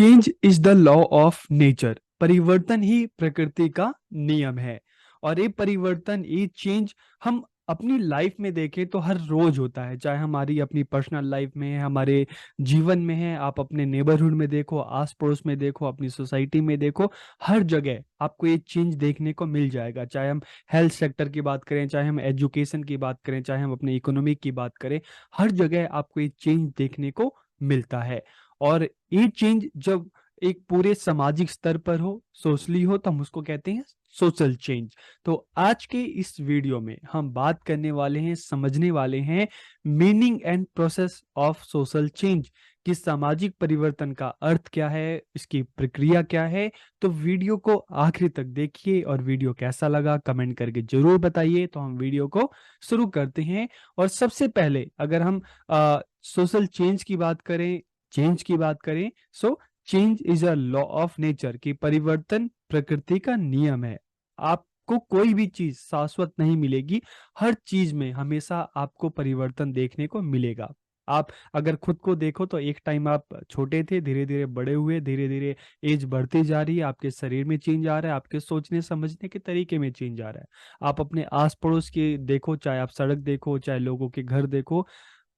Change is the law of nature. परिवर्तन ही प्रकृति का नियम है। और ये परिवर्तन, ये चेंज हम अपनी लाइफ में देखें तो हर रोज होता है, चाहे हमारी अपनी पर्सनल लाइफ में है, हमारे जीवन में है, आप अपने नेबरहुड में देखो, आस पड़ोस में देखो, अपनी सोसाइटी में देखो, हर जगह आपको ये चेंज देखने को मिल जाएगा। चाहे हम हेल्थ सेक्टर की बात करें, चाहे हम एजुकेशन की बात करें, चाहे हम अपने इकोनॉमी की बात करें, हर जगह आपको ये चेंज देखने को मिलता है। और ये चेंज जब एक पूरे सामाजिक स्तर पर हो, सोशली हो, तो हम उसको कहते हैं सोशल चेंज। तो आज के इस वीडियो में हम बात करने वाले हैं, समझने वाले हैं meaning and process of social change, कि सामाजिक परिवर्तन का अर्थ क्या है, इसकी प्रक्रिया क्या है। तो वीडियो को आखिर तक देखिए, और वीडियो कैसा लगा कमेंट करके जरूर बताइए। तो हम वीडियो को शुरू करते हैं। और सबसे पहले अगर हम सोशल चेंज की बात करें, so change is a law of nature, की परिवर्तन प्रकृति का नियम है। आपको कोई भी चीज शाश्वत नहीं मिलेगी, हर चीज में हमेशा आपको परिवर्तन देखने को मिलेगा। आप अगर खुद को देखो तो एक टाइम आप छोटे थे, धीरे धीरे बड़े हुए, धीरे धीरे एज बढ़ती जा रही है, आपके शरीर में चेंज आ रहा है, आपके सोचने समझने के तरीके में चेंज आ रहा है। आप अपने आस पड़ोस के देखो, चाहे आप सड़क देखो, चाहे लोगों के घर देखो,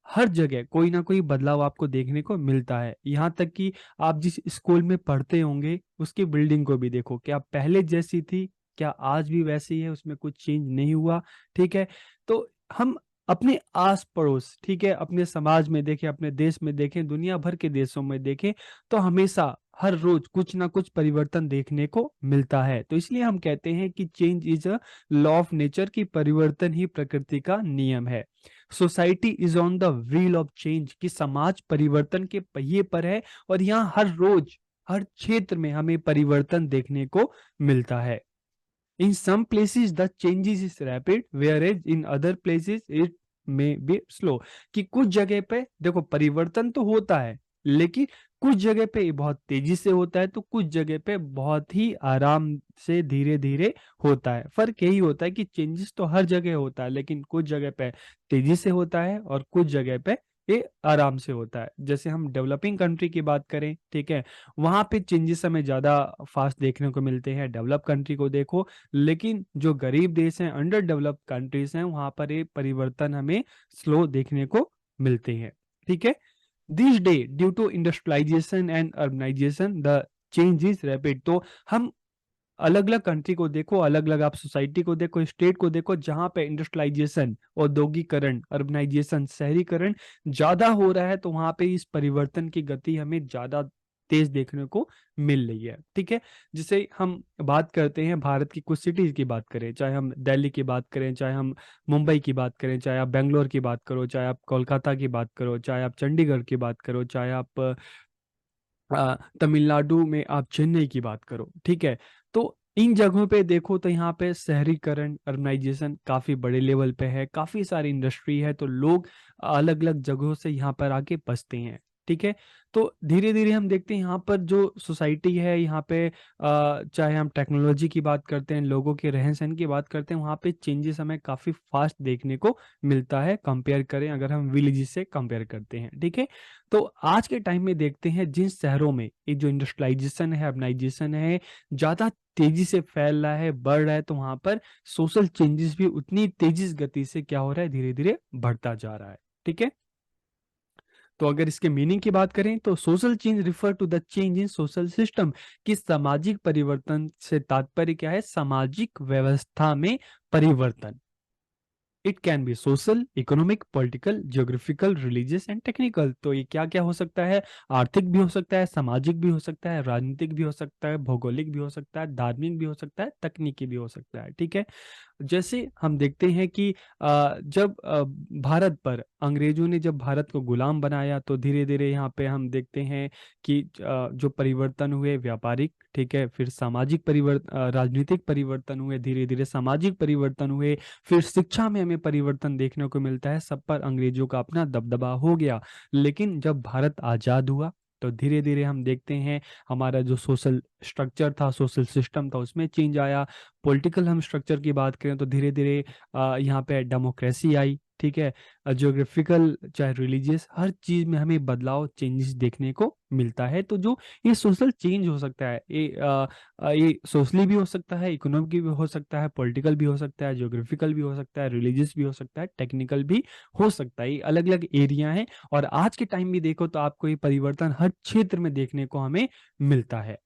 हर जगह कोई ना कोई बदलाव आपको देखने को मिलता है। यहाँ तक कि आप जिस स्कूल में पढ़ते होंगे उसकी बिल्डिंग को भी देखो, क्या पहले जैसी थी, क्या आज भी वैसी है, उसमें कुछ चेंज नहीं हुआ। ठीक है। तो हम अपने आस पड़ोस, ठीक है, अपने समाज में देखें, अपने देश में देखें, दुनिया भर के देशों में देखें, तो हमेशा हर रोज कुछ ना कुछ परिवर्तन देखने को मिलता है। तो इसलिए हम कहते हैं कि change is a law of nature, की परिवर्तन ही प्रकृति का नियम है। Society is on the wheel of change, कि समाज परिवर्तन के पहिए पर है, और यहाँ हर रोज हर क्षेत्र में हमें परिवर्तन देखने को मिलता है। In some places the changes is rapid, where as in other places it may be slow, कि कुछ जगह पे देखो परिवर्तन तो होता है, लेकिन कुछ जगह पे ये बहुत तेजी से होता है, तो कुछ जगह पे बहुत ही आराम से धीरे धीरे होता है। फर्क यही होता है कि चेंजेस तो हर जगह होता है, लेकिन कुछ जगह पे तेजी से होता है और कुछ जगह पे ये आराम से होता है। जैसे हम डेवलपिंग कंट्री की बात करें, ठीक है, वहां पे चेंजेस हमें ज्यादा फास्ट देखने को मिलते हैं। डेवलप कंट्री को देखो, लेकिन जो गरीब देश हैं, अंडर डेवलप कंट्रीज हैं, वहां पर ये परिवर्तन हमें स्लो देखने को मिलते हैं। ठीक है। This day due to industrialisation and urbanisation the change is rapid. तो हम अलग अलग कंट्री को देखो, अलग अलग आप सोसाइटी को देखो, स्टेट को देखो, जहां पे इंडस्ट्रियलाइजेशन, औद्योगिकरण, अर्बनाइजेशन, शहरीकरण ज्यादा हो रहा है, तो वहां पे इस परिवर्तन की गति हमें ज्यादा तेज देखने को मिल रही है। ठीक है। जैसे हम बात करते हैं भारत की कुछ सिटीज की बात करें, चाहे हम दिल्ली की बात करें, चाहे हम मुंबई की बात करें, चाहे आप बेंगलोर की बात करो, चाहे आप कोलकाता की बात करो, चाहे आप चंडीगढ़ की बात करो, चाहे आप तमिलनाडु में आप चेन्नई की बात करो। ठीक है। तो इन जगहों पे देखो तो यहाँ पे शहरीकरण, अर्बनाइजेशन काफी बड़े लेवल पे है, काफी सारी इंडस्ट्री है, तो लोग अलग अलग जगहों से यहाँ पर आके बसते हैं। ठीक है। तो धीरे धीरे हम देखते हैं यहाँ पर जो सोसाइटी है, यहाँ पे चाहे हम टेक्नोलॉजी की बात करते हैं, लोगों के रहन सहन की बात करते हैं, वहाँ पे चेंजेस हमें काफी फास्ट देखने को मिलता है, कंपेयर करें अगर हम विलेजेस से कंपेयर करते हैं। ठीक है। तो आज के टाइम में देखते हैं जिन शहरों में ये जो इंडस्ट्रियलाइजेशन है, अर्बनाइजेशन है, ज्यादा तेजी से फैल रहा है, बढ़ रहा है, तो वहां पर सोशल चेंजेस भी उतनी तेजी गति से क्या हो रहा है, धीरे धीरे बढ़ता जा रहा है। ठीक है। तो अगर इसके मीनिंग की बात करें तो social change refer to the change in social system, कि सामाजिक परिवर्तन से तात्पर्य क्या है, सामाजिक व्यवस्था में परिवर्तन। It can be social, economic, political, geographical, religious and technical. तो ये क्या क्या हो सकता है, आर्थिक भी हो सकता है, सामाजिक भी हो सकता है, राजनीतिक भी हो सकता है, भौगोलिक भी हो सकता है, धार्मिक भी हो सकता है, तकनीकी भी हो सकता है। ठीक है। जैसे हम देखते हैं कि जब भारत पर अंग्रेजों ने जब भारत को गुलाम बनाया, तो धीरे धीरे यहाँ पे हम देखते हैं कि जो परिवर्तन हुए व्यापारिक, ठीक है, फिर सामाजिक परिवर्तन, राजनीतिक परिवर्तन हुए, धीरे धीरे सामाजिक परिवर्तन हुए, फिर शिक्षा में हमें परिवर्तन देखने को मिलता है। सब पर अंग्रेजों का अपना दबदबा हो गया। लेकिन जब भारत आजाद हुआ, तो धीरे धीरे हम देखते हैं हमारा जो सोशल स्ट्रक्चर था, सोशल सिस्टम था, उसमें चेंज आया। पॉलिटिकल हम स्ट्रक्चर की बात करें तो धीरे धीरे यहाँ पे डेमोक्रेसी आई। ठीक है, ज्योग्राफिकल चाहे रिलीजियस, हर चीज़ में हमें बदलाव चेंजेस देखने को मिलता है। तो जो ये सोशल चेंज हो सकता है, ये सोशली भी हो सकता है, इकोनॉमिक भी हो सकता है, पॉलिटिकल भी हो सकता है, ज्योग्राफिकल भी हो सकता है, रिलीजियस भी हो सकता है, टेक्निकल भी हो सकता है। ये अलग-अलग एरिया हैं और आज के टाइम भी देखो तो आपको ये परिवर्तन हर क्षेत्र में देखने को हमें मिलता है।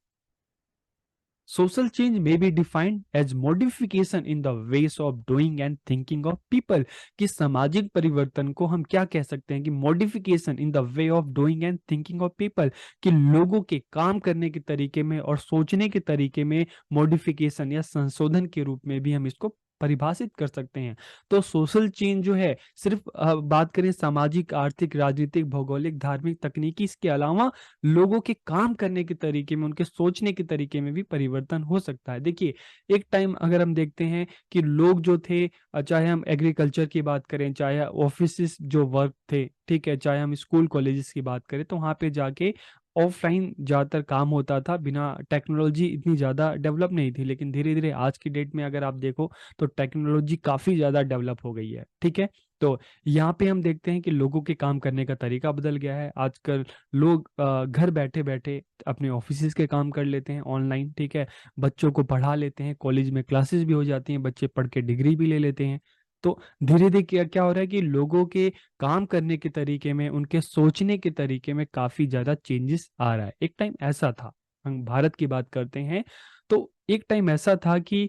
Social change may be defined as modification in the ways of doing and thinking of people। कि सामाजिक परिवर्तन को हम क्या कह सकते हैं कि modification in the way of doing and thinking of people, कि लोगों के काम करने के तरीके में और सोचने के तरीके में मॉडिफिकेशन या संशोधन के रूप में भी हम इसको परिभाषित कर सकते हैं। तो सोशल चेंज जो है सिर्फ बात करें सामाजिक, आर्थिक, राजनीतिक, भौगोलिक, धार्मिक, तकनीकी, इसके अलावा लोगों के काम करने के तरीके में, उनके सोचने के तरीके में भी परिवर्तन हो सकता है। देखिए, एक टाइम अगर हम देखते हैं कि लोग जो थे, चाहे हम एग्रीकल्चर की बात करें, चाहे ऑफिसेस जो वर्क थे, ठीक है, चाहे हम स्कूल कॉलेजेस की बात करें, तो वहाँ पे जाके ऑफलाइन ज़्यादातर काम होता था, बिना टेक्नोलॉजी इतनी ज़्यादा डेवलप नहीं थी। लेकिन धीरे-धीरे आज की डेट में अगर आप देखो तो टेक्नोलॉजी काफ़ी ज़्यादा डेवलप हो गई है, ठीक है? तो यहाँ पे हम देखते हैं कि लोगों के काम करने का तरीका बदल गया है। आजकल लोग घर बैठे-बैठे अपने ऑफिसेज़ के काम कर लेते हैं ऑनलाइन, ठीक है? बच्चों को पढ़ा लेते हैं, कॉलेज में क्लासेस भी हो जाती हैं, बच्चे पढ़ के डिग्री भी ले लेते हैं। तो धीरे-धीरे क्या क्या हो रहा है कि लोगों के काम करने के तरीके में, उनके सोचने के तरीके में काफ़ी ज़्यादा चेंजेस आ रहा है। एक टाइम ऐसा था, हम भारत की बात करते हैं, तो एक टाइम ऐसा था कि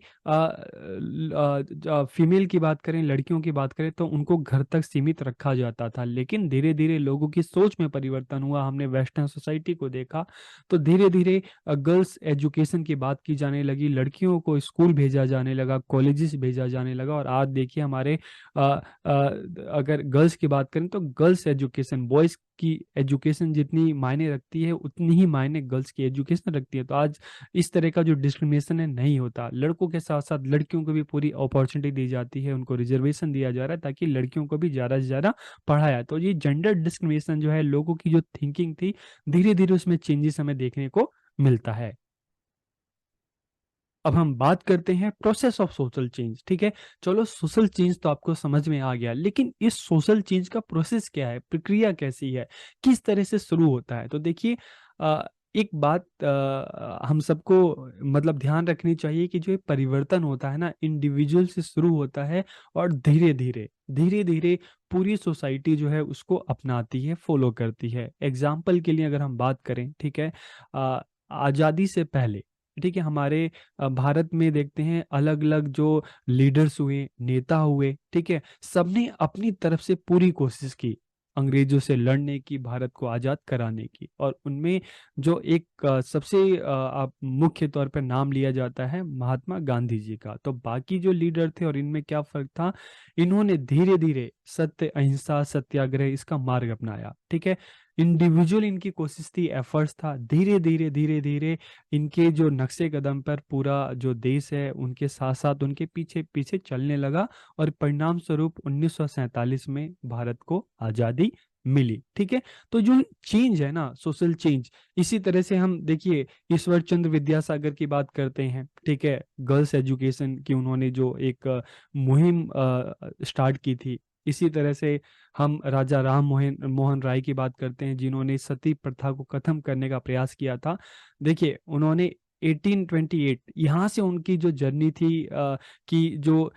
फीमेल की बात करें, लड़कियों की बात करें, तो उनको घर तक सीमित रखा जाता था। लेकिन धीरे-धीरे लोगों की सोच में परिवर्तन हुआ, हमने वेस्टर्न सोसाइटी को देखा, तो धीरे-धीरे गर्ल्स एजुकेशन की बात की जाने लगी, लड़कियों को स्कूल भेजा जाने लगा, कॉलेजेस भेजा जाने लगा और आज देखिए हमारे अगर गर्ल्स की बात करें तो गर्ल्स एजुकेशन, बॉयज़ की एजुकेशन जितनी मायने रखती है, उतनी ही मायने गर्ल्स की एजुकेशन रखती है। तो आज इस तरह का जो डिस्क्रिमिनेशन है नहीं होता। लड़कों के साथ-साथ लड़कियों को भी पूरी अपॉर्च्युनिटी दी जाती है, उनको रिज़र्वेशन दिया जा रहा है ताकि लड़कियों को भी ज़्यादा से ज़्यादा पढ़ाया जाए। तो ये जेंडर डिस्क्रिमिनेशन जो है, लोगों की जो थिंकिंग थी, धीरे-धीरे उसमें चेंजेस हमें देखने को मिलता है। अब हम बात करते हैं प्रोसेस ऑफ सोशल चेंज, ठीक है? चलो, सोशल चेंज तो आपको समझ में आ गया, लेकिन इस सोशल चेंज का प्रोसेस क्या है? प्रक्रिया कैसी है? किस तरह से शुरू होता है? तो देखिए, एक बात हम सबको मतलब ध्यान रखनी चाहिए कि जो ये परिवर्तन होता है ना, इंडिविजुअल से शुरू होता है और धीरे-धीरे पूरी सोसाइटी जो है उसको अपनाती है, फॉलो करती है। एग्ज़ाम्पल के लिए अगर हम बात करें, ठीक है? आज़ादी से पहले, ठीक है, हमारे भारत में देखते हैं अलग-अलग जो लीडर्स हुए, नेता हुए, ठीक है? सबने अपनी तरफ से पूरी कोशिश की, अंग्रेज़ों से लड़ने की, भारत को आज़ाद कराने की और उनमें जो एक सबसे आप मुख्य तौर पे नाम लिया जाता है महात्मा गांधी जी का। तो बाकी जो लीडर थे और इनमें क्या फ़र्क था, इन्होंने धीरे-धीरे सत्य, अहिंसा, सत्याग्रह इसका मार्ग अपनाया, ठीक है? इंडिविजुअल इनकी कोशिश थी, एफर्ट्स था, धीरे-धीरे इनके जो नक्शे कदम पर पूरा जो देश है उनके साथ-साथ उनके पीछे-पीछे चलने लगा और परिणाम स्वरूप 1947 में भारत को आज़ादी मिली, ठीक है? तो जो चेंज है ना, सोशल चेंज, इसी तरह से हम देखिए ईश्वर चंद्र विद्यासागर की बात करते हैं, ठीक है? गर्ल्स एजुकेशन की उन्होंने जो एक मुहिम स्टार्ट की थी। इसी तरह से हम राजा राम मोहन राय की बात करते हैं जिन्होंने सती प्रथा को खत्म करने का प्रयास किया था। देखिए, उन्होंने 1828 यहाँ से उनकी जो जर्नी थी कि जो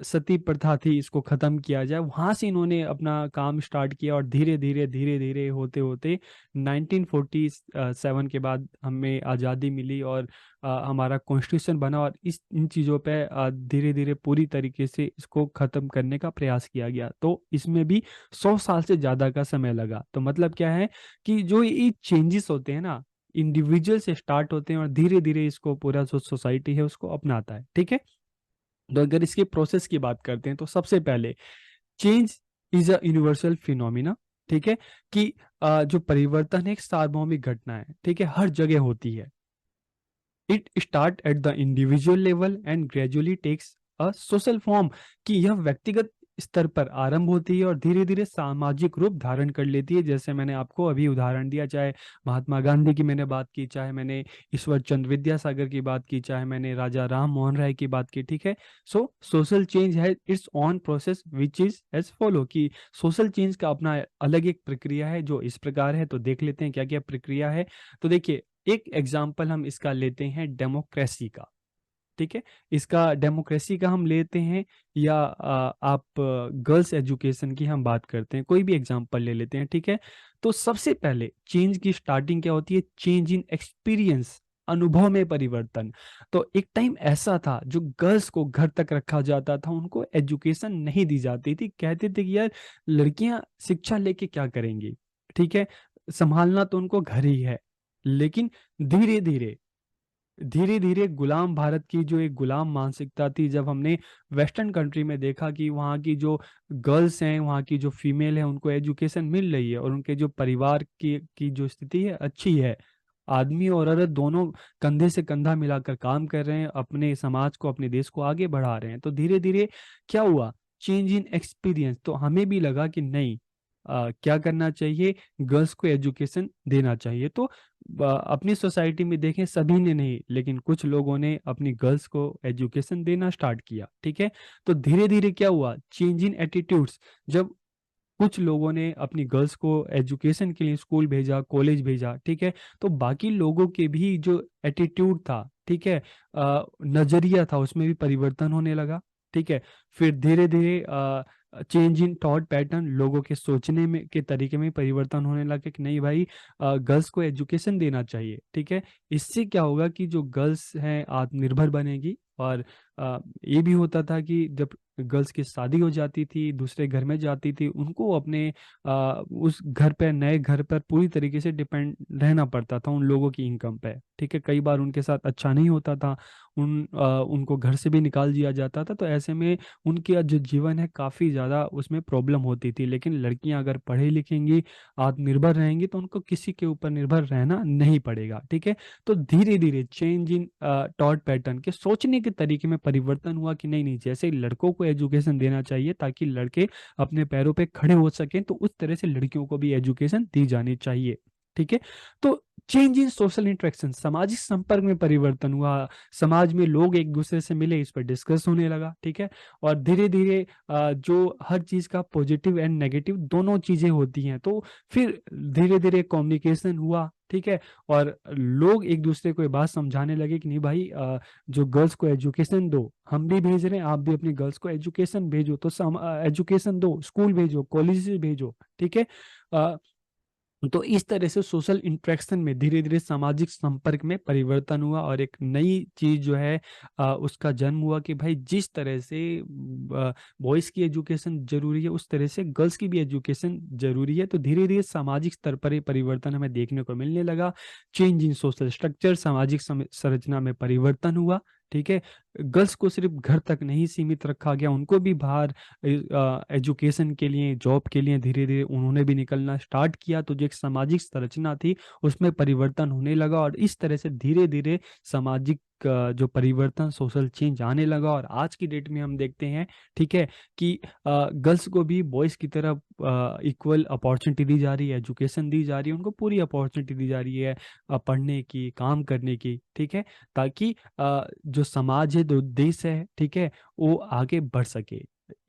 सती प्रथा थी इसको ख़त्म किया जाए, वहाँ से इन्होंने अपना काम स्टार्ट किया और धीरे-धीरे होते-होते 1947 के बाद हमें आज़ादी मिली और हमारा कॉन्स्टिट्यूशन बना और इन चीज़ों पे धीरे-धीरे पूरी तरीके से इसको ख़त्म करने का प्रयास किया गया। तो इसमें भी 100 साल से ज़्यादा का समय लगा। तो मतलब क्या है कि जो ये चेंजेस होते हैं ना, इंडिविजुअल से स्टार्ट होते हैं और धीरे-धीरे इसको पूरा जो सोसाइटी है उसको अपनाता है, ठीक है? तो अगर इसके प्रोसेस की बात करते हैं तो सबसे पहले change is a universal phenomena, ठीक है? कि जो परिवर्तन है एक सार्वभौमिक घटना है, ठीक है? हर जगह होती है। It start at the individual level and gradually takes a social form, कि यह व्यक्तिगत स्तर पर आरंभ होती है और धीरे-धीरे सामाजिक रूप धारण कर लेती है। जैसे मैंने आपको अभी उदाहरण दिया, चाहे महात्मा गांधी की मैंने बात की, चाहे मैंने ईश्वर चंद्र विद्यासागर की बात की, चाहे मैंने राजा राम मोहन राय की बात की, ठीक है? सो सोशल चेंज है its own process which is as follow, कि सोशल चेंज का अपना अलग एक प्रक्रिया है जो इस प्रकार है। तो देख लेते हैं क्या-क्या प्रक्रिया है। तो देखिए, एक एग्ज़ाम्पल हम इसका लेते हैं डेमोक्रेसी का। ठीक है? इसका डेमोक्रेसी का हम लेते हैं, या आप गर्ल्स एजुकेशन की हम बात करते हैं, कोई भी एग्जांपल ले लेते हैं, ठीक है? तो सबसे पहले चेंज की स्टार्टिंग क्या होती है? चेंज इन एक्सपीरियंस, अनुभव में परिवर्तन। तो एक टाइम ऐसा था जो गर्ल्स को घर तक रखा जाता था, उनको एजुकेशन नहीं दी जाती थी। कहते थे कि यार लड़कियां शिक्षा लेके क्या करेंगी? ठीक है? संभालना तो उनको घर ही है। लेकिन धीरे-धीरे धीरे-धीरे गुलाम भारत की जो एक गुलाम मानसिकता थी, जब हमने वेस्टर्न कंट्री में देखा कि वहाँ की जो गर्ल्स हैं, वहाँ की जो फीमेल है, उनको एजुकेशन मिल रही है और उनके जो परिवार की जो स्थिति है, अच्छी है। आदमी और औरत दोनों कंधे से कंधा मिलाकर काम कर रहे हैं, अपने समाज को, अपने देश को आगे बढ़ा रहे हैं। तो धीरे-धीरे क्या हुआ? Change in experience. तो हमें भी लगा कि नहीं, क्या करना चाहिए? गर्ल्स को एजुकेशन देना चाहिए। तो अपनी सोसाइटी में देखें, सभी ने नहीं, लेकिन कुछ लोगों ने अपनी गर्ल्स को एजुकेशन देना स्टार्ट किया, ठीक है? तो धीरे-धीरे क्या हुआ? Change in attitudes. जब कुछ लोगों ने अपनी गर्ल्स को एजुकेशन के लिए स्कूल भेजा, कॉलेज भेजा, ठीक है? तो बाकी लोगों के भी जो एटीट्यूड था, ठीक है? नज़रिया था, उसमें भी परिवर्तन होने लगा, ठीक है? फिर धीरे-धीरे चेंज इन थॉट पैटर्न, लोगों के सोचने में के तरीके में परिवर्तन होने लगा कि नहीं भाई, गर्ल्स को एजुकेशन देना चाहिए, ठीक है? इससे क्या होगा कि जो गर्ल्स हैं आत्मनिर्भर बनेगी। और ये भी होता था कि जब गर्ल्स की शादी हो जाती थी, दूसरे घर में जाती थी, उनको अपने उस घर पे, नए घर पर पूरी तरीके से डिपेंड रहना पड़ता था उन लोगों की इनकम पे, ठीक है? कई बार उनके साथ अच्छा नहीं होता था, उनको घर से भी निकाल दिया जाता था, तो ऐसे में उनका जो जीवन है काफ़ी ज़्यादा उसमें प्रॉब्लम होती थी। लेकिन लड़कियां अगर पढ़ी लिखेंगी, आत्मनिर्भर रहेंगी, तो उनको किसी के ऊपर निर्भर रहना नहीं पड़ेगा, ठीक है? तो धीरे-धीरे चेंज इन थॉट पैटर्न के सोचने के तरीके में परिवर्तन हुआ कि नहीं, नहीं, जैसे लड़कों को एजुकेशन देना चाहिए ताकि लड़के अपने पैरों पे खड़े हो सकें, तो उस तरह से लड़कियों को भी एजुकेशन दी जानी चाहिए, ठीक है? तो चेंज इन सोशल इंटरेक्शन, सामाजिक संपर्क में परिवर्तन हुआ, समाज में लोग एक दूसरे से मिले, इस पर डिस्कस होने लगा, ठीक है? और धीरे-धीरे जो हर चीज़ का पॉजिटिव एंड नेगेटिव दोनों चीज़ें होती हैं, तो फिर धीरे-धीरे कम्युनिकेशन हुआ, ठीक है? और लोग एक दूसरे को ये बात समझाने लगे कि नहीं भाई, जो गर्ल्स को एजुकेशन दो, हम भी भेज रहे हैं, आप भी अपनी गर्ल्स को एजुकेशन भेजो, तो एजुकेशन दो, स्कूल भेजो, कॉलेज भेजो, ठीक है? अ, तो इस तरह से सोशल इंटरेक्शन में धीरे-धीरे सामाजिक संपर्क में परिवर्तन हुआ और एक नई चीज़ जो है उसका जन्म हुआ कि भाई जिस तरह से बॉयज़ की एजुकेशन ज़रूरी है, उस तरह से गर्ल्स की भी एजुकेशन ज़रूरी है। तो धीरे-धीरे सामाजिक स्तर पर ये परिवर्तन हमें देखने को मिलने लगा। चेंज इन सोशल स्ट्रक्चर, सामाजिक संरचना में परिवर्तन हुआ, ठीक है? गर्ल्स को सिर्फ़ घर तक नहीं सीमित रखा गया, उनको भी बाहर एजुकेशन के लिए, जॉब के लिए धीरे-धीरे उन्होंने भी निकलना स्टार्ट किया। तो जो एक सामाजिक संरचना थी, उसमें परिवर्तन होने लगा और इस तरह से धीरे-धीरे सामाजिक जो परिवर्तन, सोशल चेंज आने लगा। और आज की डेट में हम देखते हैं, ठीक है, कि गर्ल्स को भी बॉयज़ की तरह इक्वल अपॉर्च्युनिटी दी जा रही है, एजुकेशन दी जा रही है, उनको पूरी अपॉर्च्युनिटी दी जा रही है पढ़ने की, काम करने की, ठीक है? ताकि जो समाज है, जो देश है, ठीक है, वो आगे बढ़ सके।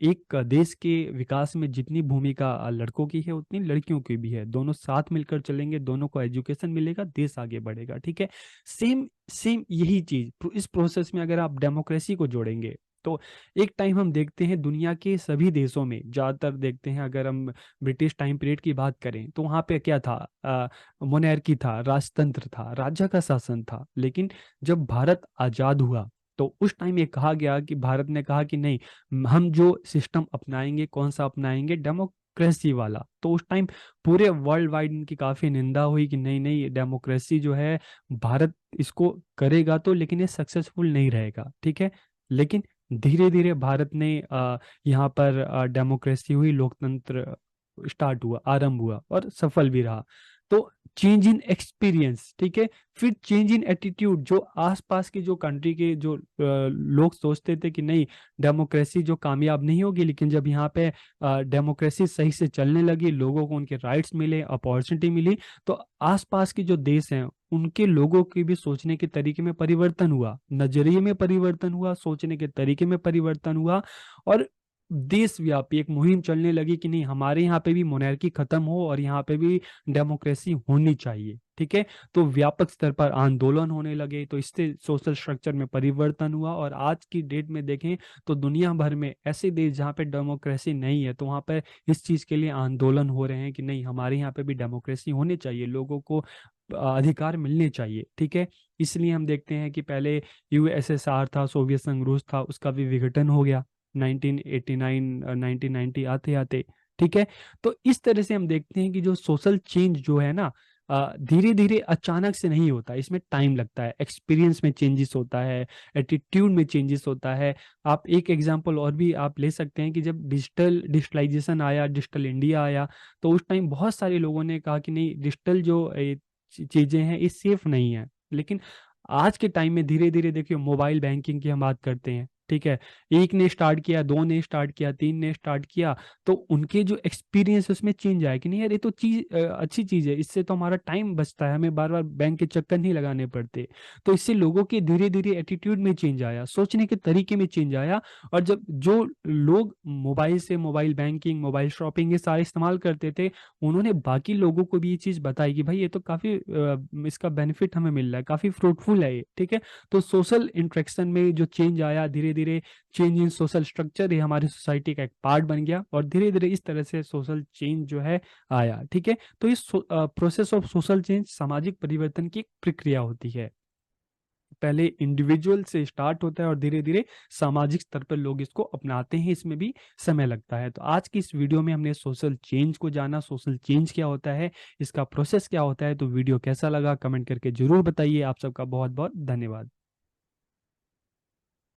एक देश के विकास में जितनी भूमिका लड़कों की है, उतनी लड़कियों की भी है। दोनों साथ मिलकर चलेंगे, दोनों को एजुकेशन मिलेगा, देश आगे बढ़ेगा, ठीक है? सेम सेम यही चीज़ इस प्रोसेस में अगर आप डेमोक्रेसी को जोड़ेंगे, तो एक टाइम हम देखते हैं दुनिया के सभी देशों में, ज़्यादातर देखते हैं, अगर हम ब्रिटिश टाइम पीरियड की बात करें, तो वहाँ पे क्या था? मोनार्की था, राजतंत्र था, राजा का शासन था। लेकिन जब भारत आज़ाद हुआ, तो उस टाइम ये कहा गया कि भारत ने कहा कि नहीं, हम जो सिस्टम अपनाएँगे, कौन-सा अपनाएँगे? डेमोक्रेसी वाला। तो उस टाइम पूरे वर्ल्ड वाइड इनकी काफ़ी निंदा हुई कि नहीं, नहीं, डेमोक्रेसी जो है भारत इसको करेगा तो, लेकिन ये सक्सेसफुल नहीं रहेगा, ठीक है? लेकिन धीरे-धीरे भारत ने यहाँ पर डेमोक्रेसी हुई, लोकतंत्र स्टार्ट हुआ, आरंभ हुआ और सफल भी रहा। तो चेंज इन एक्सपीरियंस, ठीक है। फिर चेंज इन एटीट्यूड, जो आसपास के जो कंट्री के जो लोग सोचते थे कि नहीं डेमोक्रेसी जो कामयाब नहीं होगी, लेकिन जब यहाँ पे डेमोक्रेसी सही से चलने लगी, लोगों को उनके राइट्स मिले, अपॉर्चुनिटी मिली, तो आसपास के जो देश हैं उनके लोगों के भी सोचने के तरीके में परिवर्तन हुआ, नजरिए में परिवर्तन हुआ, सोचने के तरीके में परिवर्तन हुआ। और देशव्यापी एक मुहिम चलने लगी कि नहीं हमारे यहाँ पे भी मोनार्की खत्म हो और यहाँ पे भी डेमोक्रेसी होनी चाहिए, ठीक है। तो व्यापक स्तर पर आंदोलन होने लगे, तो इससे सोशल स्ट्रक्चर में परिवर्तन हुआ। और आज की डेट में देखें तो दुनिया भर में ऐसे देश जहाँ पे डेमोक्रेसी नहीं है, तो वहाँ पे इस चीज़ के लिए आंदोलन हो रहे हैं कि नहीं हमारे यहाँ पे भी डेमोक्रेसी होनी चाहिए, लोगों को अधिकार मिलने चाहिए, ठीक है। इसलिए हम देखते हैं कि पहले यूएसएसआर था, सोवियत संघ रूस था, उसका भी विघटन हो गया 1989 1990 आते आते, ठीक है। तो इस तरह से हम देखते हैं कि जो सोशल चेंज जो है ना धीरे धीरे अचानक से नहीं होता, इसमें टाइम लगता है, एक्सपीरियंस में चेंजेस होता है, एटीट्यूड में चेंजेस होता है। आप एक एग्जांपल और भी आप ले सकते हैं कि जब डिजिटलाइजेशन आया, डिजिटल इंडिया आया, तो उस टाइम बहुत सारे लोगों ने कहा कि नहीं डिजिटल जो चीजें हैं ये सेफ नहीं है। लेकिन आज के टाइम में धीरे धीरे देखिए, मोबाइल बैंकिंग की हम बात करते हैं, ठीक है। एक ने स्टार्ट किया, दो ने स्टार्ट किया, तीन ने स्टार्ट किया, तो उनके जो एक्सपीरियंस है उसमें चेंज आया कि नहीं यार ये तो चीज अच्छी चीज है, इससे तो हमारा टाइम बचता है, हमें बार बार बैंक के चक्कर नहीं लगाने पड़ते। तो इससे लोगों के धीरे धीरे एटीट्यूड में चेंज आया, सोचने के तरीके में चेंज आया। और जब जो लोग मोबाइल से मोबाइल बैंकिंग, मोबाइल शॉपिंग ये सारे इस्तेमाल करते थे, उन्होंने बाकी लोगों को भी ये चीज बताई कि भाई ये तो काफी इसका बेनिफिट हमें मिल रहा है, काफी फ्रूटफुल है ये, ठीक है। तो सोशल इंटरेक्शन में जो चेंज आया, धीरे धीरे चेंज इन सोशल स्ट्रक्चर, ये हमारी सोसाइटी का एक पार्ट बन गया, और धीरे धीरे इस तरह से सोशल चेंज जो है आया, ठीक है। तो इस प्रोसेस ऑफ सोशल चेंज सामाजिक परिवर्तन की एक प्रक्रिया होती है। पहले इंडिविजुअल से स्टार्ट होता है और धीरे धीरे सामाजिक स्तर पर लोग इसको अपनाते हैं, इसमें भी समय लगता है। तो आज की इस वीडियो में हमने सोशल चेंज को जाना, सोशल चेंज क्या होता है, इसका प्रोसेस क्या होता है। तो वीडियो कैसा लगा कमेंट करके जरूर बताइए। आप सबका बहुत बहुत धन्यवाद।